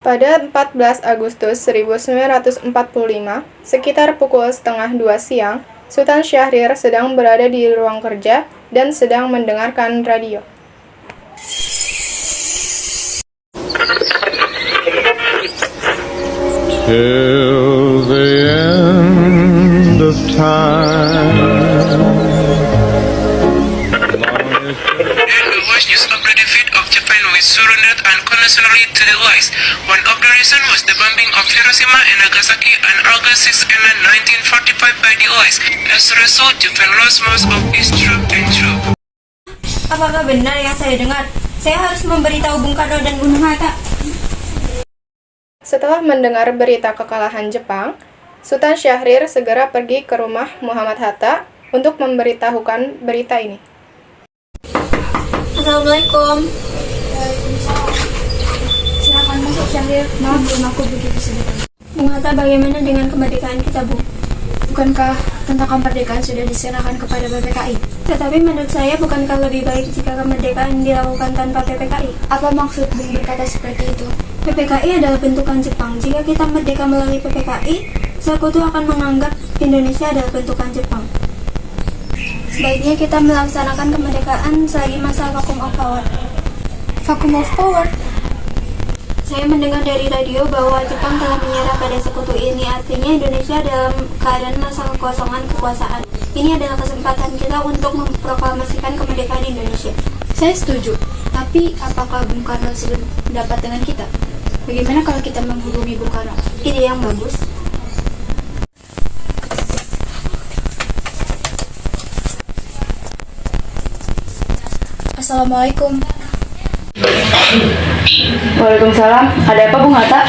Pada 14 Agustus 1945, sekitar pukul setengah 2 siang, Sultan Syahrir sedang berada di ruang kerja dan sedang mendengarkan radio. Till the end of time. Watch news upgraded feed of Japan was surrendered unconditionally to the West. One of the reasons was the bombing of Hiroshima and Nagasaki on August 6 and 1945 by the West. As a result, Japan lost most of its troops and troops. Apakah benar yang saya dengar? Saya harus memberitahu Bung Karno dan Bung Hatta. Setelah mendengar berita kekalahan Jepang, Sultan Syahrir segera pergi ke rumah Muhammad Hatta untuk memberitahukan berita ini. Assalamualaikum. Silakan masuk, Syahrir. Maaf, rumahku begitu sederhana. Bung Hatta, bagaimana dengan kemerdekaan kita, Bung? Bukankah tentang kemerdekaan sudah diserahkan kepada PPKI? Tetapi menurut saya, bukankah lebih baik jika kemerdekaan dilakukan tanpa PPKI? Apa maksud Bung berkata seperti itu? PPKI adalah bentukan Jepang. Jika kita merdeka melalui PPKI, Sekutu akan menganggap Indonesia adalah bentukan Jepang. Sebaiknya kita melaksanakan kemerdekaan selagi masa vacuum of power. Vacuum of power? Saya mendengar dari radio bahwa Jepang telah menyerah pada Sekutu. Ini artinya Indonesia dalam keadaan masa kekosongan kekuasaan. Ini adalah kesempatan kita untuk memproklamasikan kemerdekaan Indonesia. Saya setuju. Tapi apakah Bung Karno sudah mendapat dengan kita? Bagaimana kalau kita menghubungi Bung Karno? Ide yang bagus. Assalamualaikum. Waalaikumsalam. Ada apa, Bung Hatta?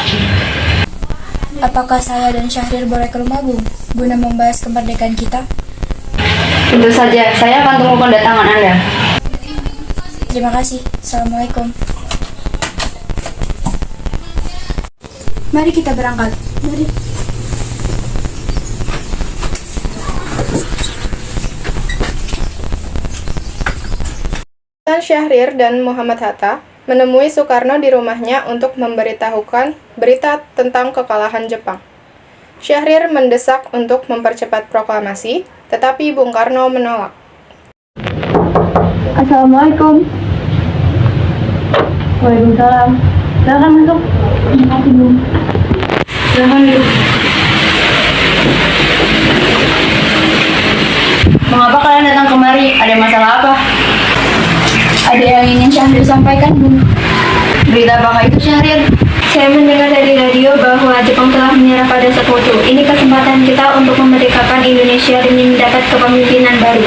Apakah saya dan Syahrir boleh ke rumah Bung guna membahas kemerdekaan kita? Tentu saja, saya akan tunggu kedatangan Anda. Terima kasih. Assalamualaikum. Mari kita berangkat. Mari. Sultan Syahrir dan Muhammad Hatta menemui Soekarno di rumahnya untuk memberitahukan berita tentang kekalahan Jepang. Syahrir mendesak untuk mempercepat proklamasi, tetapi Bung Karno menolak. Assalamualaikum. Waalaikumsalam. Silakan masuk. Terima kasih, Bung. Silakan duduk. Mengapa kalian datang kemari? Ada masalah apa? Ada yang ingin Syahrir sampaikan, Bung. Berita apakah itu, Syahrir? Saya mendengar dari radio bahwa Jepang telah menyerah pada Sekutu. Ini kesempatan kita untuk memerdekakan Indonesia demi mendapat kepemimpinan baru.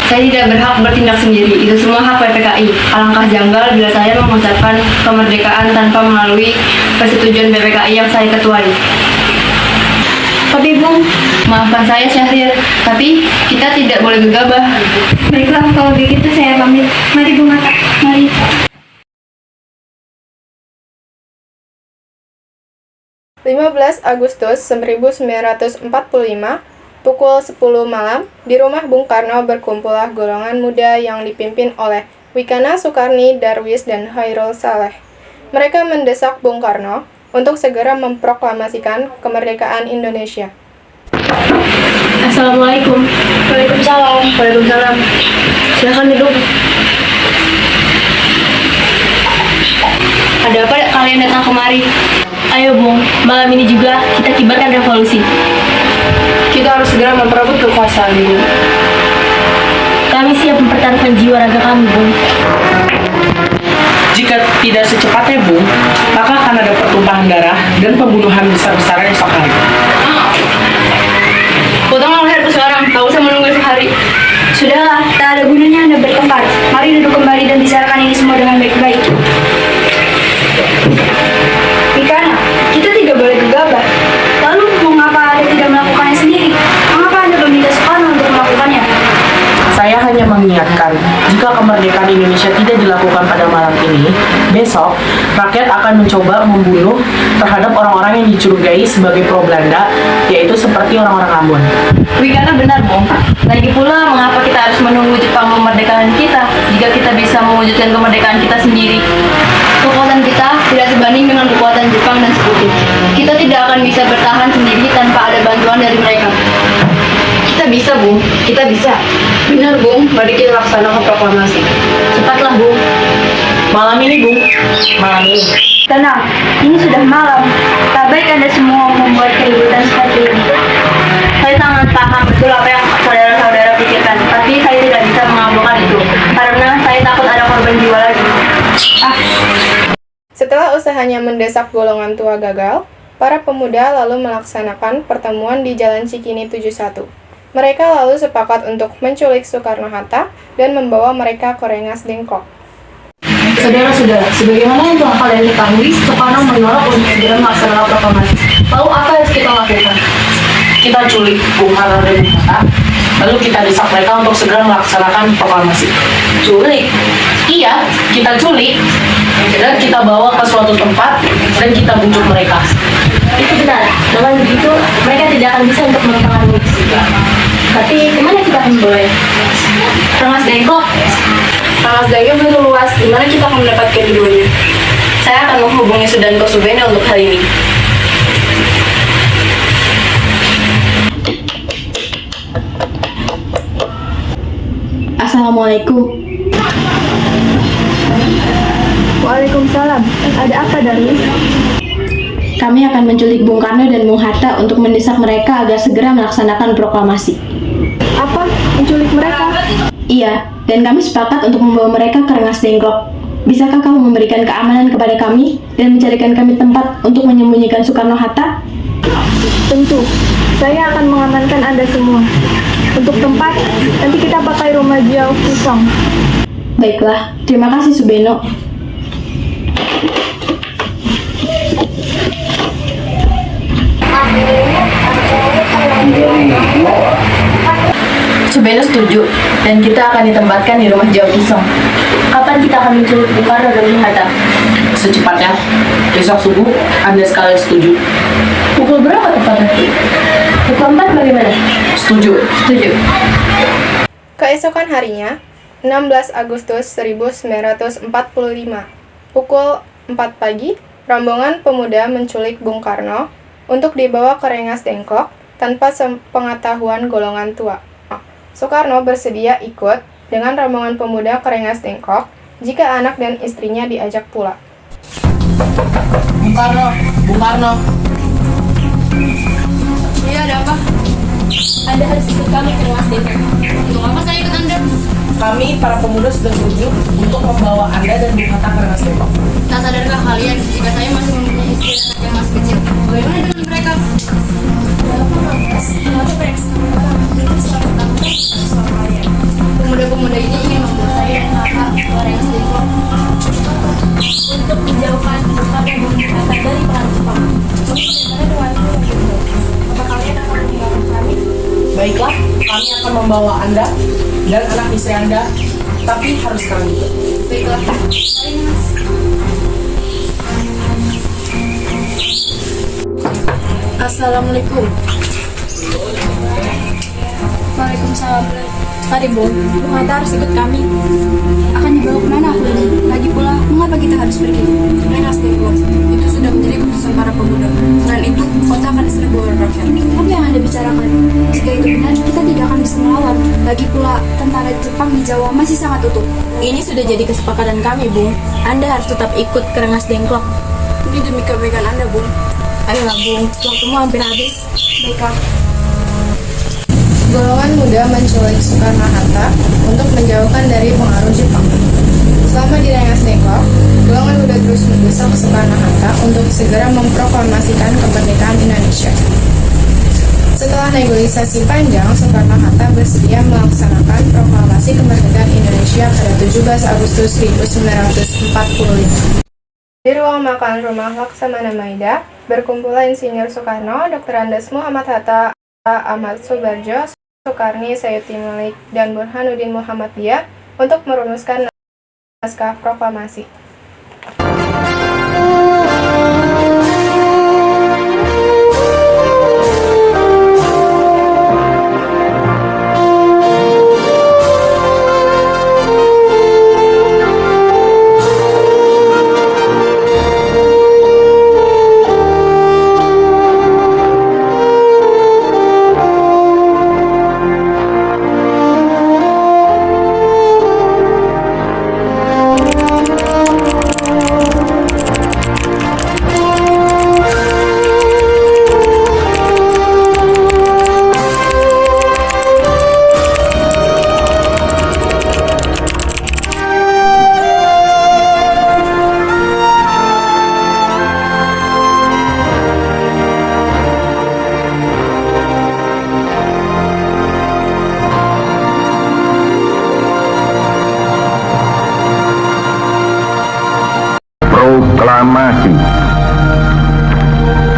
Saya tidak berhak bertindak sendiri. Itu semua hak PPKI. Alangkah janggal bila saya mengucapkan kemerdekaan tanpa melalui persetujuan PPKI yang saya ketuai. Tapi Bung, Maafkan saya, Syahrir, tapi kita tidak boleh gegabah. baiklah kalau begitu saya pamit. Mari Bung Hatta. Mari. Agustus 1945, pukul 10 malam, di rumah Bung Karno berkumpullah golongan muda yang dipimpin oleh Wikana Soekarni, Darwis, dan Hairul Saleh. Mereka mendesak Bung Karno untuk segera memproklamasikan kemerdekaan Indonesia. Assalamualaikum. Waalaikumsalam. Waalaikumsalam. Silakan duduk. Ada apa kalian datang kemari? Ayo, Bung, malam ini juga kita kibarkan revolusi. Kita harus segera memperebut kekuasaan ini. Kami siap mempertaruhkan jiwa raga kami, Bung. Jika tidak secepatnya, Bung, maka akan ada pertumpahan darah dan pembunuhan besar-besaran esok hari. Potonglah leherku sekarang, tak usah menunggu sehari. Sudahlah, tak ada gunanya Anda bertengkar. Mari duduk kembali dan bicarakan ini semua dengan baik-baik. Wikana, kita tidak boleh gegabah. Lalu, mengapa Anda tidak melakukannya sendiri? Mengapa Anda meminta Soekarno untuk melakukannya? Saya hanya mengingatkan, jika kemerdekaan Indonesia tidak dilakukan pada malam ini, besok rakyat akan mencoba membunuh terhadap orang-orang yang dicurigai sebagai pro Belanda, yaitu seperti orang-orang Ambon. Wikana benar, Bung. Lagi pula, mengapa kita harus menunggu Jepang memerdekakan kita jika kita bisa mewujudkan kemerdekaan kita sendiri? Kekuatan kita tidak sebanding dengan kekuatan Jepang dan sekutu. Kita tidak akan bisa bertahan sendiri tanpa ada bantuan dari mereka. Kita bisa, Bung. Kita bisa. Benar, Bung. Mari kita laksanakan proklamasi. Cepatlah, Bung. Malam ini, Bung. Malam ini. Tenang, ini sudah malam. Tak baik Anda semua membuat keributan seperti ini. Saya sangat paham betul apa yang saudara-saudara pikirkan, tapi saya tidak bisa mengabulkan itu, karena saya takut ada korban jiwa lagi. Setelah usahanya mendesak golongan tua gagal, para pemuda lalu melaksanakan pertemuan di Jalan Cikini 71. Mereka lalu sepakat untuk menculik Soekarno-Hatta dan membawa mereka ke Rengas Dengklok. Saudara-saudara, sebagaimana yang telah kalian ketahui, Soekarno menolak untuk segera melaksanakan proklamasi. Lalu apa yang kita lakukan? Kita culik Bung Karno dan Bung Hatta, lalu kita desak mereka untuk segera melaksanakan proklamasi. Culik. Iya, kita culik, dan kita bawa ke suatu tempat, dan kita bujuk mereka. Itu benar. Dengan begitu, mereka tidak akan bisa untuk mempengaruhi kita. Tapi kemana kita akan membawa? Rengas Dengklok. Rengas Dengklok begitu luas, di mana kita akan mendapatkan keduanya? Saya akan menghubungi Sudanko Subeno untuk hal ini. Assalamualaikum. Waalaikumsalam. Ada apa, Darwis? Kami akan menculik Bung Karno dan Bung Hatta untuk mendesak mereka agar segera melaksanakan proklamasi. Apa? Menculik mereka? Iya, dan kami sepakat untuk membawa mereka ke Rengas Dengklok. Bisakah kamu memberikan keamanan kepada kami dan mencarikan kami tempat untuk menyembunyikan Soekarno-Hatta? Tentu. Saya akan mengamankan Anda semua. Untuk tempat, nanti kita pakai rumah jauh kosong. Baiklah, terima kasih Subeno. Subeno setuju, dan kita akan ditempatkan di rumah jauh kosong. Kapan kita akan menculik Bung Karno dan Bung Hatta? Secepatnya, besok subuh, Anda sekalian setuju. Pukul berapa tepatnya? Pukul 4 bagaimana? Setuju. Setuju. Keesokan harinya, 16 Agustus 1945, pukul 4 pagi, rombongan pemuda menculik Bung Karno untuk dibawa ke Rengas Dengklok tanpa sepengetahuan golongan tua. Soekarno bersedia ikut dengan rombongan pemuda ke Rengas Dengklok jika anak dan istrinya diajak pula. Bung Karno, Bung Karno. Iya, ada apa? Anda harus ikut kami ke Rengas Dengklok. Untuk apa saya ikut Anda? Kami, para pemuda, sudah setuju untuk membawa Anda dan Bung Hatta ke Rengas Dengklok. Tak sadarkah kalian jika saya masih mempunyai istri dan anak yang masih kecil? Bagaimana dengan mereka? Pemuda-pemuda ini ingin membawa saya dan Hatta ke Rengas Dengklok untuk menjauhkan Bung Karno dan Bung Hatta dari perang Jepang. Apa kalian akan meninggalkan kami? Baiklah, kami akan membawa Anda dan anak istri Anda, tapi harus sekarang juga. Baiklah. Assalamualaikum. Waalaikumsalam. Mari Bung, Bung Hatta harus ikut kami. Akan dibawa kemana aku ini? Lagi pula, mengapa kita harus pergi? Rengas Dengklok, itu sudah menjadi keputusan para pemuda. Selain itu, kota akan diserbu oleh rakyat. Apa yang Anda bicarakan? Jika itu benar, kita tidak akan bisa melawan. Lagi pula, tentara Jepang di Jawa masih sangat utuh. Ini sudah jadi kesepakatan kami, Bung. Anda harus tetap ikut ke Rengas Dengklok. Ini demi kebaikan Anda, Bung. Ayolah, Bung. Waktumu hampir habis. Baiklah. Golongan muda menculik Soekarno-Hatta untuk menjauhkan dari pengaruh Jepang. Selama di Rengas Dengklok, golongan muda terus mendesak Soekarno-Hatta untuk segera memproklamasikan kemerdekaan Indonesia. Setelah negosiasi panjang, Soekarno-Hatta bersedia melaksanakan proklamasi kemerdekaan Indonesia pada 17 Agustus 1945. Di ruang makan rumah Laksamana Maida, berkumpullah Insinyur Soekarno, Dr. Andes Muhammad Hatta, Ahmad Soebarjo, Sukarni, Sayuti Malik, dan Burhanuddin Muhammadiyah untuk merumuskan naskah proklamasi. Proklamasi.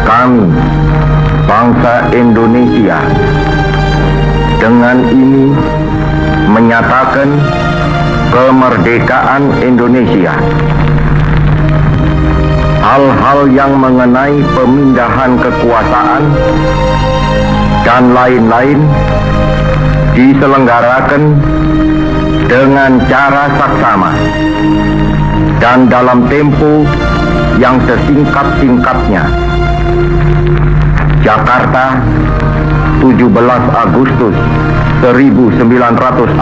Kami, bangsa Indonesia, dengan ini menyatakan kemerdekaan Indonesia. Hal-hal yang mengenai pemindahan kekuasaan dan lain-lain diselenggarakan dengan cara saksama dan dalam tempo yang sesingkat-singkatnya. Jakarta, 17 Agustus 1945,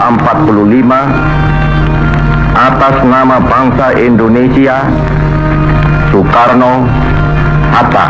atas nama bangsa Indonesia, Soekarno, Hatta.